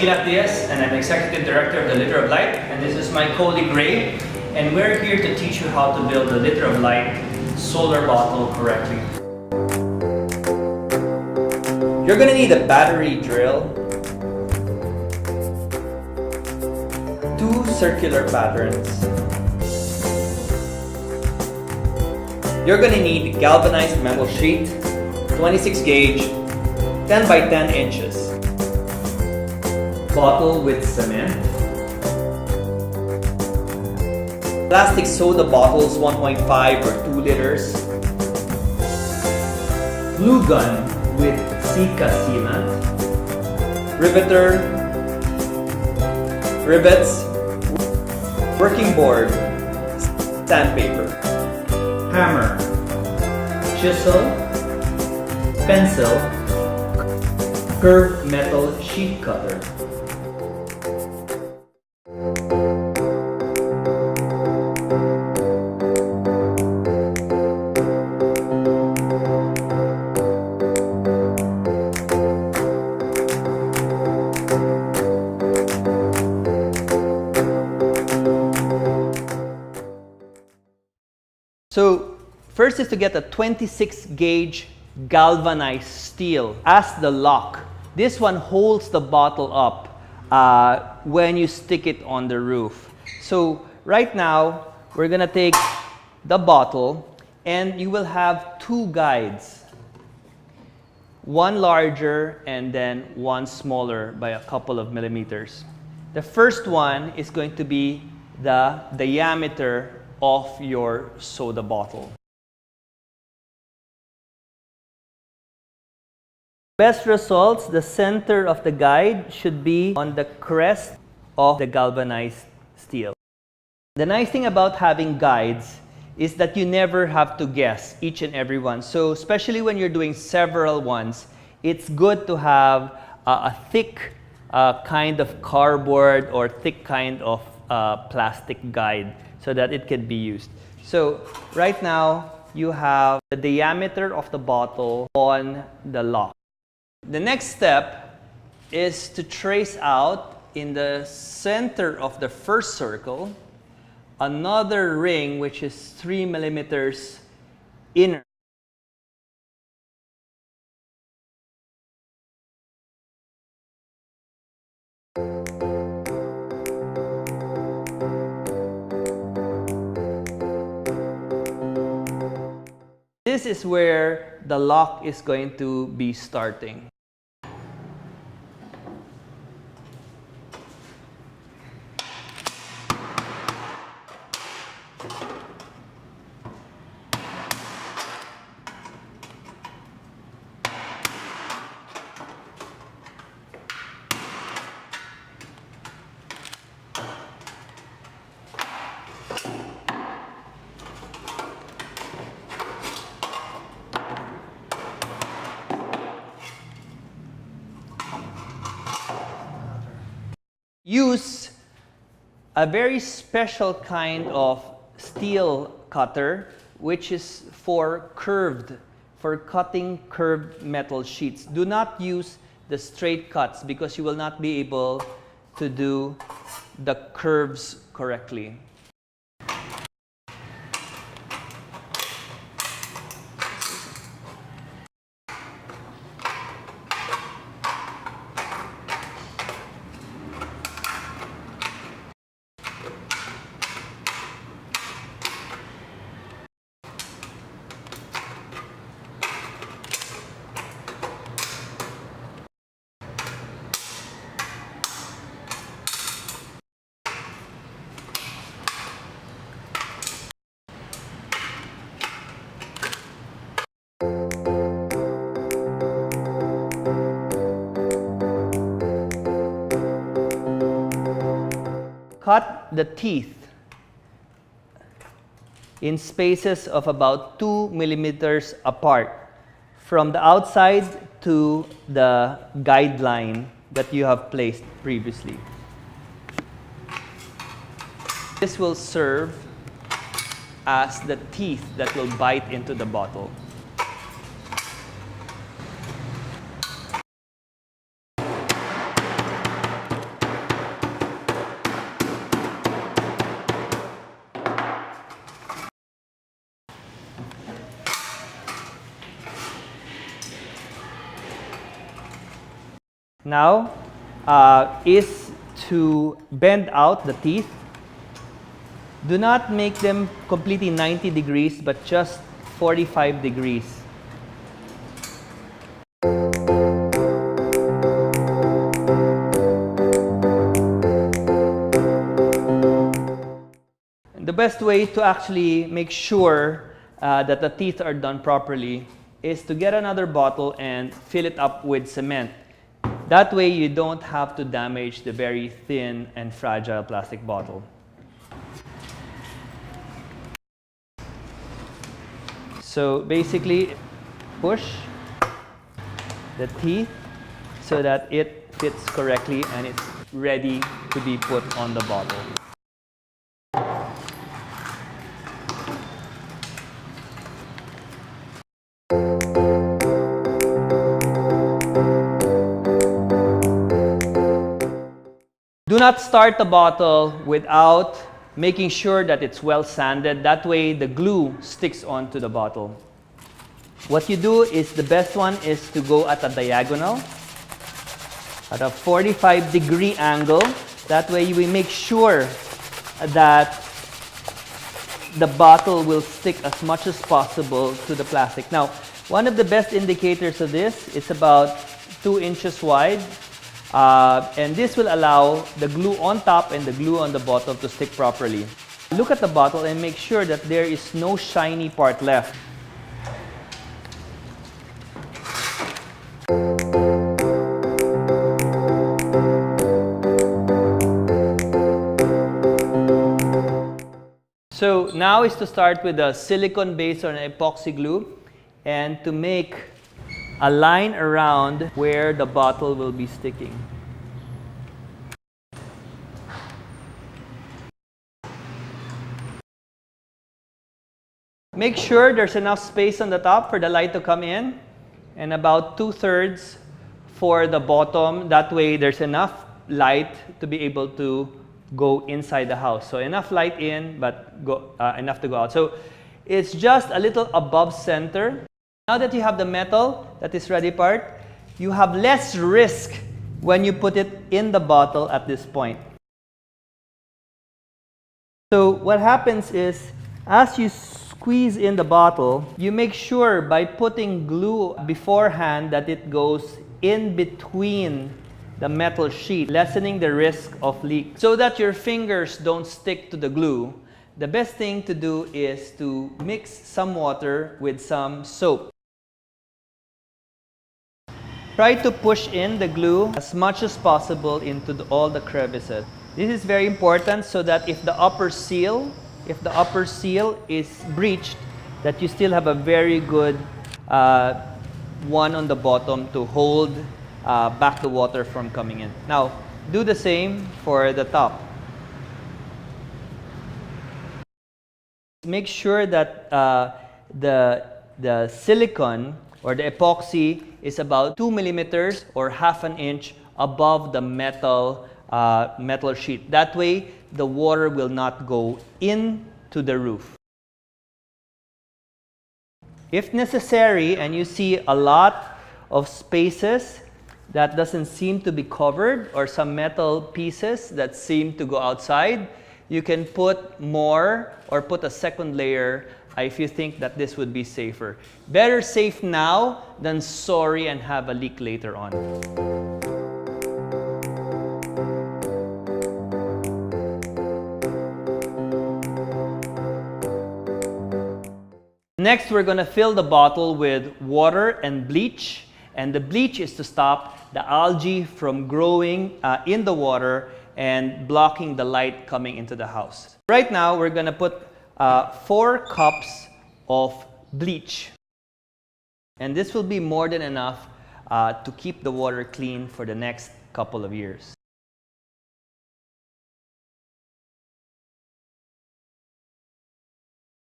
Sheila Diaz, and I'm Executive Director of the Liter of Light, and this is my colleague Ray, and we're here to teach you how to build the Liter of Light solar bottle correctly. You're gonna need a battery drill, 2 circular patterns. You're gonna need galvanized metal sheet, 26 gauge, 10 by 10 inches. Bottle with cement. Plastic soda bottles, 1.5 or 2 liters. Glue gun with Sika sealant. Riveter. Rivets. Working board. Sandpaper. Hammer. Chisel. Pencil. Curved metal sheet cutter. So first is to get a 26 gauge galvanized steel as the lock. This one holds the bottle up when you stick it on the roof. So right now we're gonna take the bottle and you will have 2 guides. One larger and then one smaller by a couple of millimeters. The first one is going to be the diameter of your soda bottle. Best results, the center of the guide should be on the crest of the galvanized steel. The nice thing about having guides is that you never have to guess each and every one. So especially when you're doing several ones, it's good to have a thick kind of cardboard or thick kind of plastic guide so that it can be used. So right now you have the diameter of the bottle on the lock. The next step is to trace out in the center of the first circle another ring which is 3 millimeters inner. This is where the lock is going to be starting. Use a very special kind of steel cutter which is for cutting curved metal sheets. Do not use the straight cuts because you will not be able to do the curves correctly. Cut the teeth in spaces of about 2 millimeters apart from the outside to the guideline that you have placed previously. This will serve as the teeth that will bite into the bottle. now is to bend out the teeth. Do not make them completely 90 degrees, but just 45 degrees. The best way to actually make sure that the teeth are done properly is to get another bottle and fill it up with cement. That way you don't have to damage the very thin and fragile plastic bottle. So basically, push the teeth so that it fits correctly and it's ready to be put on the bottle. Do not start the bottle without making sure that it's well sanded. That way the glue sticks onto the bottle. What you do is, the best one is to go at a diagonal, at a 45-degree angle. That way we make sure that the bottle will stick as much as possible to the plastic. Now, one of the best indicators of this is about 2 inches wide. And this will allow the glue on top and the glue on the bottom to stick properly. Look at the bottle and make sure that there is no shiny part left. So now is to start with a silicone base or an epoxy glue and to make a line around where the bottle will be sticking. Make sure there's enough space on the top for the light to come in and about 2/3 for the bottom. That way there's enough light to be able to go inside the house. So enough light in, but enough to go out. So it's just a little above center. Now that you have the metal that is ready part, you have less risk when you put it in the bottle at this point. So what happens is, as you squeeze in the bottle, you make sure by putting glue beforehand that it goes in between the metal sheet, lessening the risk of leak. So that your fingers don't stick to the glue, the best thing to do is to mix some water with some soap. Try to push in the glue as much as possible into all the crevices. This is very important so that if the upper seal is breached, that you still have a very good one on the bottom to hold back the water from coming in. Now, do the same for the top. Make sure that the silicone or the epoxy is about 2 millimeters or 1/2 inch above the metal sheet. That way, the water will not go into the roof. If necessary, and you see a lot of spaces that doesn't seem to be covered or some metal pieces that seem to go outside, you can put more or put a second layer if you think that this would be safer. Better safe now than sorry and have a leak later on. Next, we're going to fill the bottle with water and bleach. And the bleach is to stop the algae from growing in the water and blocking the light coming into the house. Right now, we're going to put 4 cups of bleach. And this will be more than enough to keep the water clean for the next couple of years.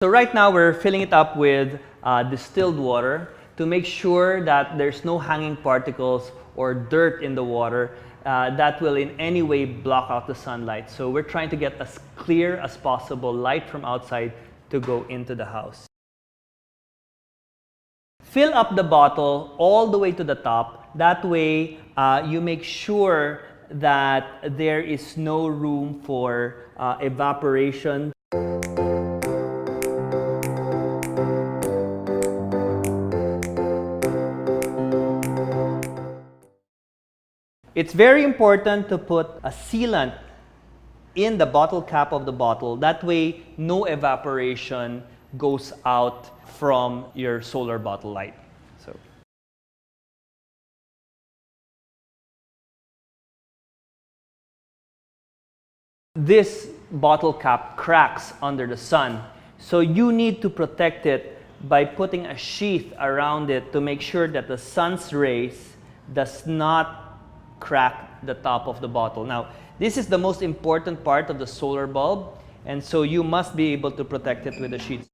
So right now, we're filling it up with distilled water to make sure that there's no hanging particles or dirt in the water that will in any way block out the sunlight. So we're trying to get as clear as possible light from outside to go into the house. Fill up the bottle all the way to the top. That way you make sure that there is no room for evaporation. It's very important to put a sealant in the bottle cap of the bottle. That way, no evaporation goes out from your solar bottle light. So, this bottle cap cracks under the sun. So you need to protect it by putting a sheath around it to make sure that the sun's rays does not crack the top of the bottle. Now, this is the most important part of the solar bulb, and so you must be able to protect it with a sheet.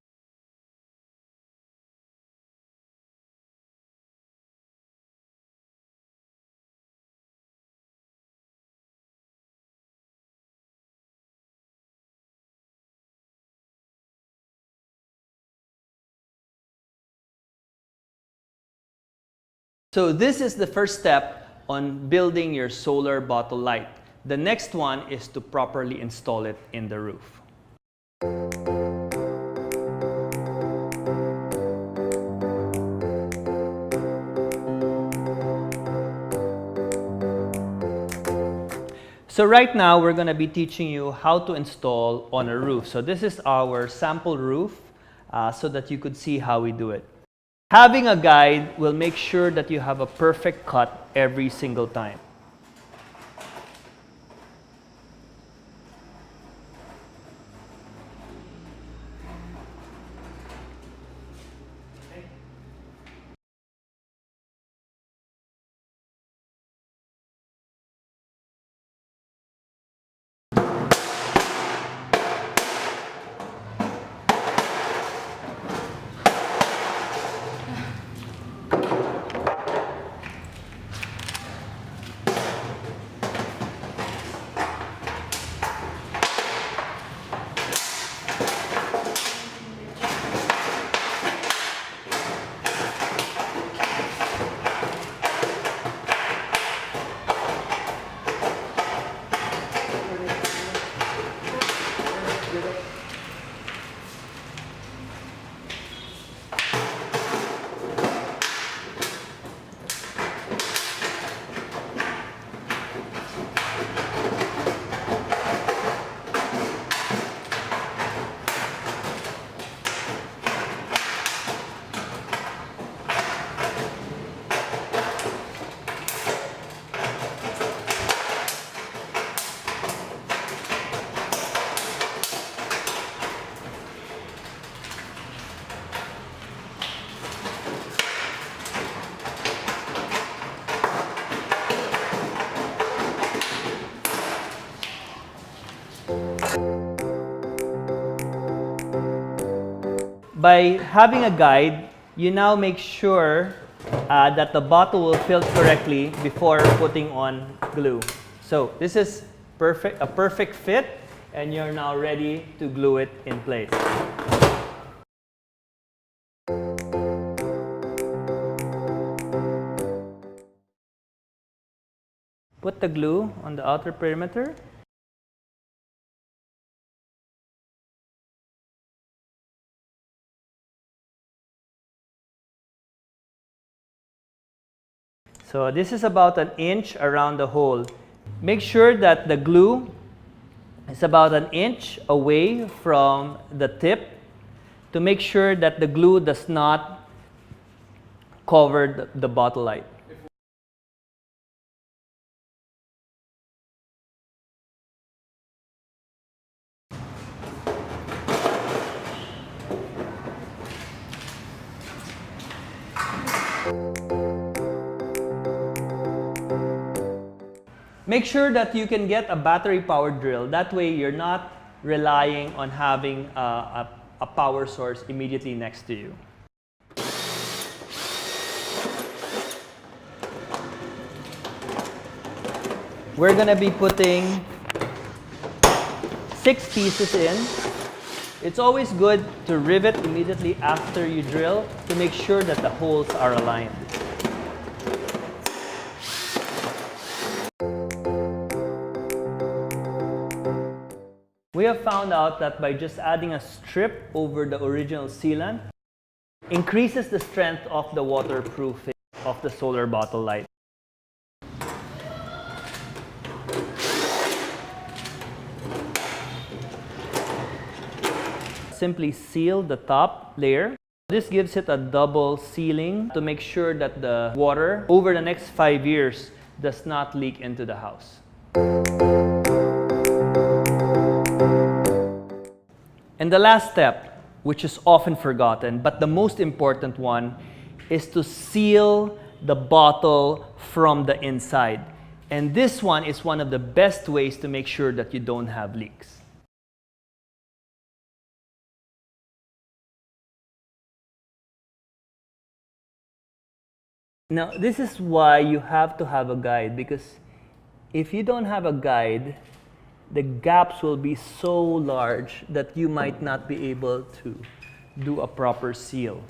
So this is the first step on building your solar bottle light. The next one is to properly install it in the roof. So right now we're going to be teaching you how to install on a roof. So this is our sample roof so that you could see how we do it. Having a guide will make sure that you have a perfect cut every single time. By having a guide, you now make sure that the bottle will fill correctly before putting on glue. So this is a perfect fit, and you're now ready to glue it in place. Put the glue on the outer perimeter. So this is about 1 inch around the hole. Make sure that the glue is about 1 inch away from the tip to make sure that the glue does not cover the bottle light. Make sure that you can get a battery-powered drill. That way you're not relying on having a power source immediately next to you. We're going to be putting 6 pieces in. It's always good to rivet immediately after you drill to make sure that the holes are aligned. We have found out that by just adding a strip over the original sealant, increases the strength of the waterproofing of the solar bottle light. Simply seal the top layer. This gives it a double sealing to make sure that the water over the next 5 years does not leak into the house. And the last step, which is often forgotten, but the most important one, is to seal the bottle from the inside. And this one is one of the best ways to make sure that you don't have leaks. Now, this is why you have to have a guide, because if you don't have a guide, the gaps will be so large that you might not be able to do a proper seal.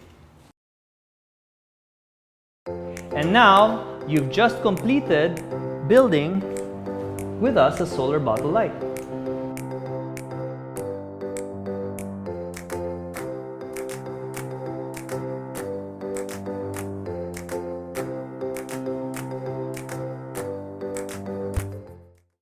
And now, you've just completed building with us a solar bottle light.